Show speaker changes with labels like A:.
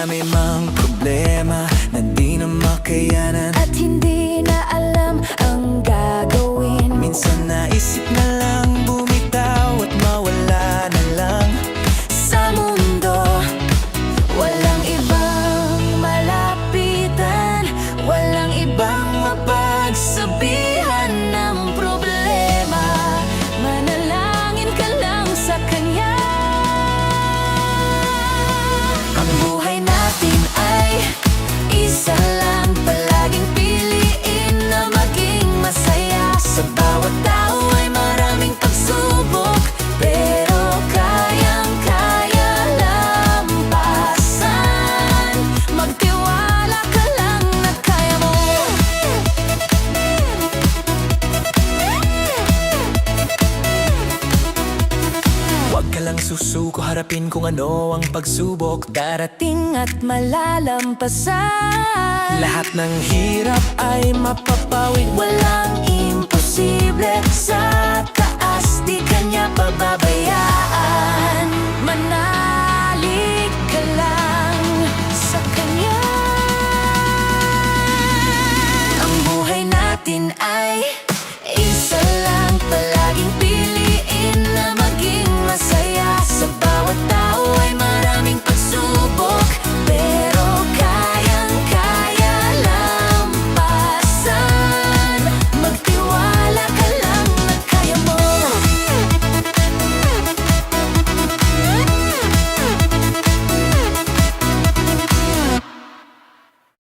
A: Marami mang problema na di na makayanan,
B: at hindi na alam ang gagawin.
A: minsan naisip na lang bumitaw at mawala na lang.
B: Sa mundo, walang ibang malapitan, walang ibang mapagsabihan ng problema. Manalangin ka lang sa Kanya. Ang buhay natin ay isa lang, palaging piliin na maging masaya. Sa bawat tao ay maraming pagsubok, pero kayang-kaya lampasan. Magtiwala ka lang na kaya mo.
A: Huwag ka lang susuko, harapin kung ano ang pagsubok darating
B: At malalampasan.
A: Lahat ng hirap ay mapapawid.
B: Walang imposible sa taas, di Kanya pababayaan.